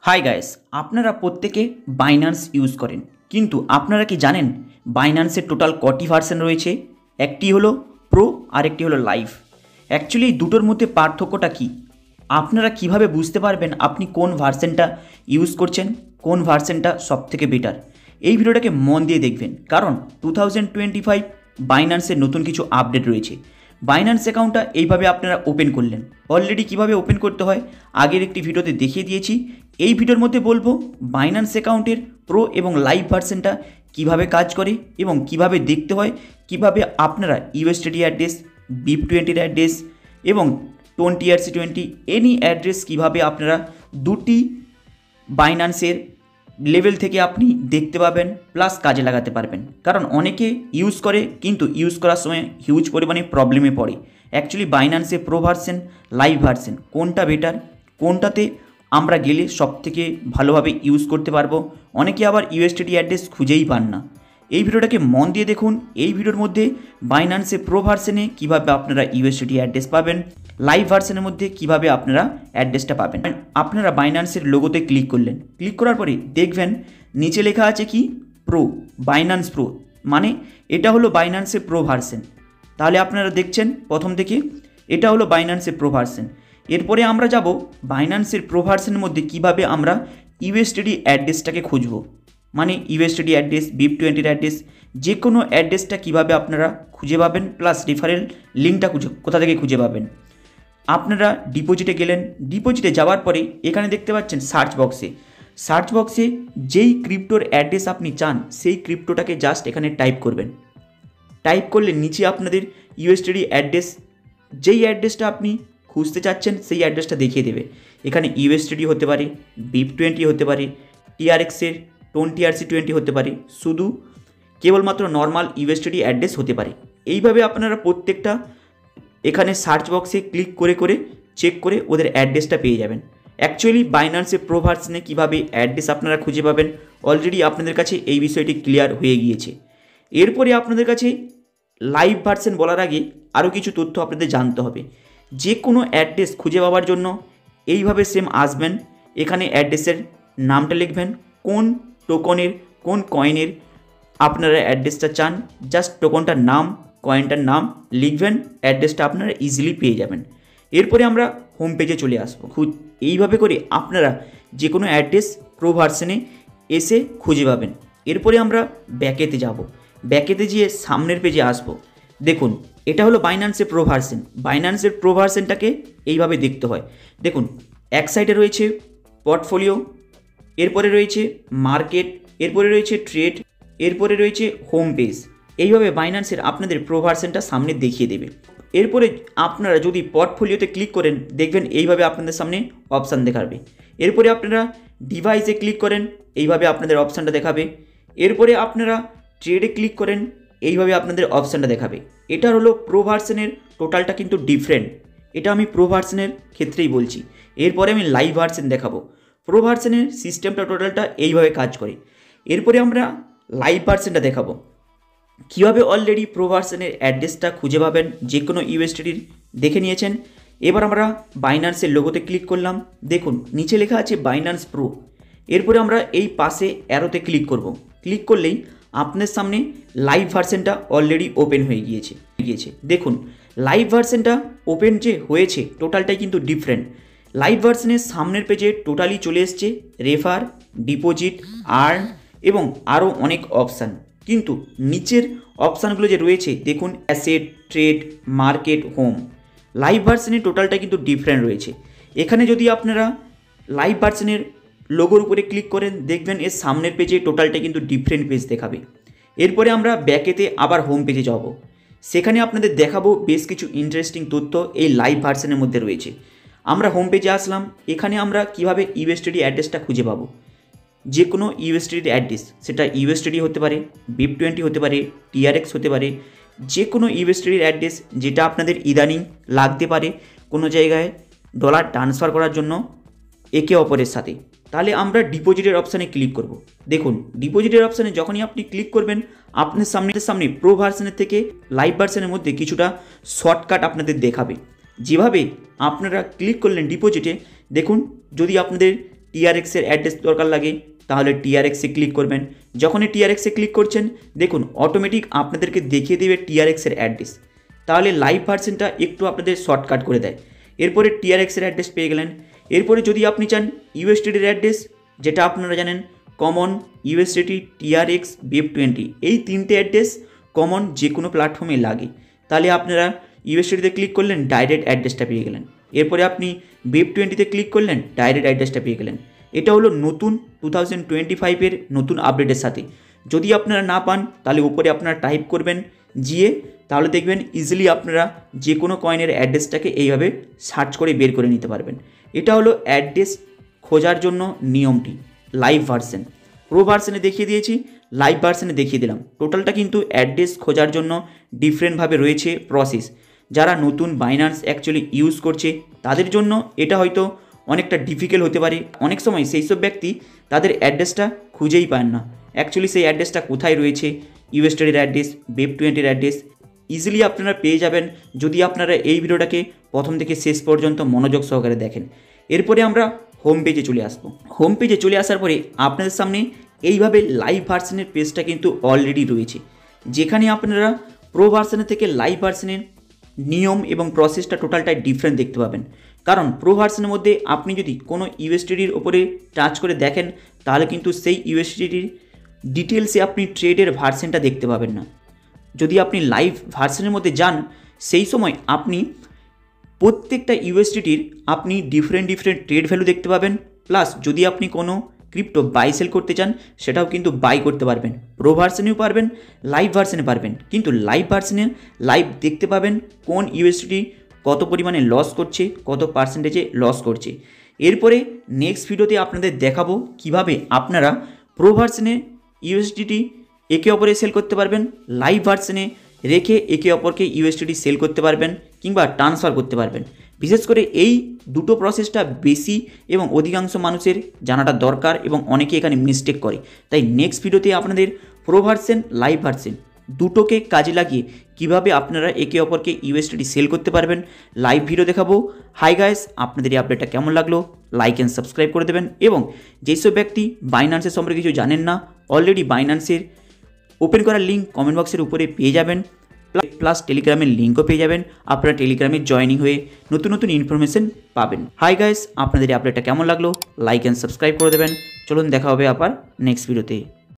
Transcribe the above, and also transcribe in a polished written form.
Hi guys, আপনারা প্রত্যেকে Binance use করেন, কিন্তু আপনারা কি জানেন বাইন্যান্সের টোটাল কটি ভার্সন রয়েছে? একটি হলো প্রো আর একটি হলো লাইভ। অ্যাকচুয়ালি এই দুটোর মধ্যে পার্থক্যটা কি? আপনারা কিভাবে বুঝতে পারবেন আপনি কোন ভার্সনটা ইউজ করছেন, কোন ভার্সনটা সবথেকে বেটার? এই ভিডিওটাকে মন দিয়ে দেখবেন, কারণ 2025 বাইন্যান্সের নতুন কিছু আপডেট রয়েছে। বাইন্যান্স অ্যাকাউন্টটা এইভাবে আপনারা ওপেন করলেন। অলরেডি কিভাবে ওপেন করতে হয় আগের একটি ভিডিওতে দেখিয়ে দিয়েছি। এই ভিডিওর মধ্যে বলবো বাইন্যান্স অ্যাকাউন্টের প্রো এবং লাইভ ভার্সনটা কিভাবে কাজ করে এবং কিভাবে দেখতে হয়, কিভাবে আপনারা ইউএসডিটি অ্যাড্রেস, BIP20 অ্যাড্রেস এবং 20ERC20 এনি অ্যাড্রেস কিভাবে আপনারা দুটি বাইন্যান্সের লেভেল থেকে আপনি দেখতে পাবেন, প্লাস কাজে লাগাতে পারবেন। কারণ অনেকে ইউজ করে কিন্তু ইউজ করার সময় হিউজ পরিমাণে প্রবলেমে পড়ে। অ্যাকচুয়ালি বাইন্যান্সে প্রো ভার্সন, লাইভ ভার্সন কোনটা বেটার, কোনটাতে আমরা গেলে সবথেকে ভালোভাবে ইউজ করতে পারবো, অনেকে আবার ইউএসডিটি অ্যাড্রেস খুঁজেই পান না। এই ভিডিওটাকে মন দিয়ে দেখুন। এই ভিডিওর মধ্যে বাইন্যান্সে প্রো ভার্সনে কীভাবে আপনারা ইউএসডিটি অ্যাড্রেস পাবেন, লাইভ ভার্সনের মধ্যে কিভাবে আপনারা অ্যাড্রেসটা পাবেন। আপনারা বাইন্যান্সের লোগোতে ক্লিক করলেন, ক্লিক করার পরে দেখবেন নিচে লেখা আছে কি প্রো, বাইন্যান্স প্রো, মানে এটা হলো বাইন্যান্সের প্রো ভার্সন। তাহলে আপনারা দেখছেন প্রথম থেকে এটা হলো বাইন্যান্সের প্রো ভার্সন। এরপরে আমরা যাব বাইন্যান্সের প্রো ভার্সনের মধ্যে কিভাবে আমরা ইউএসডিটি অ্যাড্রেসটাকে খুঁজব, মানে ইউএসডিটি অ্যাড্রেস, BIP20 অ্যাড্রেস, যে কোনো অ্যাড্রেসটা কীভাবে আপনারা খুঁজে পাবেন, প্লাস রেফারেল লিঙ্কটা কোথা থেকে খুঁজে পাবেন। আপনারা ডিপোজিটে গেলেন, ডিপোজিটে যাওয়ার পরে এখানে দেখতে পাচ্ছেন সার্চ বক্সে যেই ক্রিপ্টোর অ্যাড্রেস আপনি চান সেই ক্রিপ্টোটাকে জাস্ট এখানে টাইপ করবেন। টাইপ করলে নিচে আপনাদের ইউএসডিটি অ্যাড্রেস, যেই অ্যাড্রেসটা আপনি খুঁজতে চাচ্ছেন সেই অ্যাড্রেসটা দেখিয়ে দেবে। এখানে ইউএসডিটি হতে পারে, BIP20 হতে পারে, TRXের 20ERC20 হতে পারে, শুধু কেবলমাত্র নর্মাল ইউএসডিটি অ্যাড্রেস হতে পারে। এইভাবে আপনারা প্রত্যেকটা এখানে সার্চ বক্সে ক্লিক করে করে চেক করে ওদের অ্যাড্রেসটা পেয়ে যাবেন। অ্যাকচুয়ালি বাইন্যান্সের প্রো ভার্সনে কীভাবে অ্যাড্রেস আপনারা খুঁজে পাবেন অলরেডি আপনাদের কাছে এই বিষয়টি ক্লিয়ার হয়ে গিয়েছে। এরপরে আপনাদের কাছে লাইভ ভার্সন বলার আগে আরও কিছু তথ্য আপনাদের জানতে হবে। যে কোনো অ্যাড্রেস খুঁজে পাওয়ার জন্য এইভাবে সেম আসবেন, এখানে অ্যাড্রেসের নামটা লিখবেন, কোন টোকনের, কোন কয়েনের আপনারা অ্যাড্রেসটা চান, জাস্ট টোকনটার নাম, কয়েনটার নাম লিখবেন, অ্যাড্রেসটা আপনারা ইজিলি পেয়ে যাবেন। এরপরে আমরা হোম পেজে চলে আসবো। এইভাবে করে আপনারা যে কোনো অ্যাড্রেস প্রো ভার্সনে এসে খুঁজে পাবেন। এরপরে আমরা ব্যাকেতে যাব, ব্যাকেতে গিয়ে সামনের পেজে আসব। দেখুন এটা হলো বাইন্যান্সের প্রো ভার্সন। বাইন্যান্সের প্রো ভার্সনটাকে এইভাবে দেখতে হয়। দেখুন এক সাইডে রয়েছে পোর্টফোলিও, এরপরে রয়েছে মার্কেট, এরপরে রয়েছে ট্রেড, এরপরে রয়েছে হোম পেজ। এইভাবে বাইন্যান্সের আপনাদের প্রো ভার্সনটা সামনে দেখিয়ে দেবে। এরপরে আপনারা যদি পোর্টফোলিওতে ক্লিক করেন দেখবেন এইভাবে আপনাদের সামনে অপশান দেখাবে। এরপরে আপনারা ডিভাইসে ক্লিক করেন, এইভাবে আপনাদের অপশানটা দেখাবে। এরপরে আপনারা ট্রেডে ক্লিক করেন, এইভাবে আপনাদের অপশানটা দেখাবে। এটা হলো প্রো ভার্সনের টোটালটা কিন্তু ডিফারেন্ট, এটা আমি প্রো ভার্সনের ক্ষেত্রেই বলছি। এরপরে আমি লাইভ ভার্সন দেখাবো। প্রো ভার্সনের সিস্টেমটা টোটালটা এইভাবে কাজ করে। এরপরে আমরা লাইভ ভার্সনটা দেখাবো কীভাবে অলরেডি প্রো ভার্সনের অ্যাড্রেসটা খুঁজে পাবেন। যে কোনো ইউএসডিটির দেখে নিয়েছেন। এবার আমরা বাইন্যান্সের লোগোতে ক্লিক করলাম, দেখুন নিচে লেখা আছে বাইন্যান্স প্রো। এরপরে আমরা এই পাশে অ্যারোতে ক্লিক করব। ক্লিক করলেই আপনার সামনে লাইভ ভার্সনটা অলরেডি ওপেন হয়ে গিয়েছে। দেখুন লাইভ ভার্সনটা ওপেন যে হয়েছে টোটালটাই কিন্তু ডিফারেন্ট। লাইভ ভার্সনের সামনের পেজে টোটালি চলে এসছে রেফার, ডিপোজিট, আর্ন এবং আরও অনেক অপশান। কিন্তু নিচের অপশানগুলো যে রয়েছে দেখুন asset, trade, market, home, live ভার্সনের টোটালটা কিন্তু ডিফারেন্ট রয়েছে। এখানে যদি আপনারা লাইভ ভার্সনের লোগোর উপরে ক্লিক করেন দেখবেন এর সামনের পেজে টোটালটা কিন্তু ডিফারেন্ট পেজ দেখাবে। এরপরে আমরা ব্যাকেতে আবার হোম পেজে যাব, সেখানে আপনাদের দেখাবো বেশ কিছু ইন্টারেস্টিং তথ্য এই লাইভ ভার্সনের মধ্যে রয়েছে। আমরা হোম পেজে আসলাম, এখানে আমরা কিভাবে ইউএসডিটি অ্যাড্রেসটা খুঁজে পাবো। যে কোনো ইউএসডিটি অ্যাড্রেস, সেটা ইউএসডিটি হতে পারে, BIP20 হতে পারে, TRX হতে পারে, যে কোনো ইউএসডিটির অ্যাড্রেস যেটা আপনাদের ইদানিং লাগতে পারে কোনো জায়গায় ডলার ট্রান্সফার করার জন্য একে অপরের সাথে, তাহলে আমরা ডিপোজিটের অপশানে ক্লিক করব। দেখুন ডিপোজিটের অপশানে যখনই আপনি ক্লিক করবেন আপনার সামনে প্রো ভার্সনের থেকে লাইভ ভার্সনের মধ্যে কিছুটা শর্টকাট আপনাদের দেখাবে। যেভাবে আপনারা ক্লিক করলেন ডিপোজিটে, দেখুন যদি আপনাদের টিআরএক্সের অ্যাড্রেস দরকার লাগে তাহলে টিআরএক্সে ক্লিক করবেন। যখনই টিআরএক্সে ক্লিক করছেন দেখুন অটোমেটিক আপনাদেরকে দেখিয়ে দেবে টিআরএক্সের অ্যাড্রেস, তাহলে লাইভ ভার্সনটা একটু আপনাদের শর্টকাট করে দেয়। এরপরে টিআরএক্সের অ্যাড্রেস পেয়ে গেলেন। এরপরে যদি আপনি চান ইউএসডিটির অ্যাড্রেস, যেটা আপনারা জানেন কমন, ইউএসডিটি, টিআরএক্স, BEP20 এই তিনটে অ্যাড্রেস কমন যে কোনো প্ল্যাটফর্মে লাগে, তাহলে আপনারা ইউএসডিটিতে ক্লিক করলেন ডাইরেক্ট অ্যাড্রেসটা পেয়ে গেলেন। এরপরে আপনি BEP20তে ক্লিক করলেন ডাইরেক্ট অ্যাড্রেসটা পেয়ে গেলেন। এটা হলো নতুন 2025-এর নতুন আপডেটের সাথে। যদি আপনারা না পান তাহলে উপরে আপনারা টাইপ করবেন জিএ, তাহলে দেখবেন ইজিলি আপনারা যে কোনো কয়েনের অ্যাড্রেসটাকে এইভাবে সার্চ করে বের করে নিতে পারবেন। এটা হলো অ্যাড্রেস খোঁজার জন্য নিয়মটি। লাইভ ভার্সন, প্রো ভার্সনে দেখিয়ে দিয়েছি, লাইভ ভার্সনে দেখিয়ে দিলাম। টোটালটা কিন্তু অ্যাড্রেস খোঁজার জন্য ডিফারেন্টভাবে রয়েছে প্রসেস। যারা নতুন বাইন্যান্স অ্যাকচুয়ালি ইউজ করছে তাদের জন্য এটা হয়তো অনেকটা ডিফিকাল্ট হতে পারে। অনেক সময় সেই সব ব্যক্তি তাদের অ্যাড্রেসটা খুঁজেই পান না, অ্যাকচুয়ালি সেই অ্যাড্রেসটা কোথায় রয়েছে, ইউএসডিটির অ্যাড্রেস, BEP20-র অ্যাড্রেস ইজিলি আপনারা পেয়ে যাবেন যদি আপনারা এই ভিডিওটাকে প্রথম থেকে শেষ পর্যন্ত মনোযোগ সহকারে দেখেন। এরপরে আমরা হোম পেজে চলে আসবো। হোম পেজে চলে আসার পরে আপনাদের সামনে এইভাবে লাইভ ভার্সনের পেজটা কিন্তু অলরেডি রয়েছে, যেখানে আপনারা প্রো ভার্সনের থেকে লাইভ ভার্সনের নিয়ম এবং প্রসেসটা টোটালটাই ডিফারেন্ট দেখতে পাবেন। কারণ প্রো ভার্সনের মধ্যে আপনি যদি কোনো ইউএসডিটির ওপরে টাচ করে দেখেন তাহলে কিন্তু সেই ইউএসডিটির ডিটেলসে আপনি ট্রেডের ভার্সনটা দেখতে পাবেন না। যদি আপনি লাইভ ভার্সনের মধ্যে যান সেই সময় আপনি প্রত্যেকটা ইউএসডিটির আপনি ডিফারেন্ট ট্রেড ভ্যালু দেখতে পাবেন। প্লাস যদি আপনি কোনো ক্রিপ্টো বাই সেল করতে চান সেটাও কিন্তু বাই করতে পারবেন, প্রো ভার্সনেও পারবেন, লাইভ ভার্সনে পারবেন। কিন্তু লাইভ ভার্সনে লাইভ দেখতে পাবেন কোন ইউএসডিটি কত পরিমাণে লস করছে, কত পার্সেন্টেজে লস করছে। এরপরে নেক্সট ভিডিওতে আপনাদের দেখাবো কিভাবে আপনারা প্রো ভার্সনে ইউএসডিটি একে অপরে সেল করতে পারবেন, লাইভ ভার্সনে রেখে একে অপরকে ইউএসডিটি সেল করতে পারবেন কিংবা ট্রান্সফার করতে পারবেন। বিশেষ করে এই দুটো প্রসেসটা বেশি এবং অধিকাংশ মানুষের জানাটা দরকার এবং অনেকে এখানে মিস্টেক করে। তাই নেক্সট ভিডিওতে আপনাদের প্রো ভার্সন, লাইভ ভার্সন দুটোকে কাজে লাগিয়ে কিভাবে আপনারা একে অপরকে ইউএসডিটি সেল করতে পারবেন লাইভ ভিডিও দেখাবো। হাই গাইস, আপনাদের এই আপডেটটা কেমন লাগলো লাইক অ্যান্ড সাবস্ক্রাইব করে দেবেন। এবং যেসব ব্যক্তি বাইন্যান্সের সম্পর্কে কিছু জানেন না, অলরেডি বাইন্যান্সের ওপেন করার লিঙ্ক কমেন্ট বক্সের উপরে পেয়ে যাবেন, প্লাস টেলিগ্রামের লিঙ্কও পেয়ে যাবেন। আপনারা টেলিগ্রামে জয়েনিং হয়ে নতুন ইনফরমেশন পাবেন। হাই গাইস, আপনাদের এই আপডেটটা কেমন লাগলো লাইক অ্যান্ড সাবস্ক্রাইব করে দেবেন। চলুন দেখা হবে আবার নেক্সট ভিডিওতে।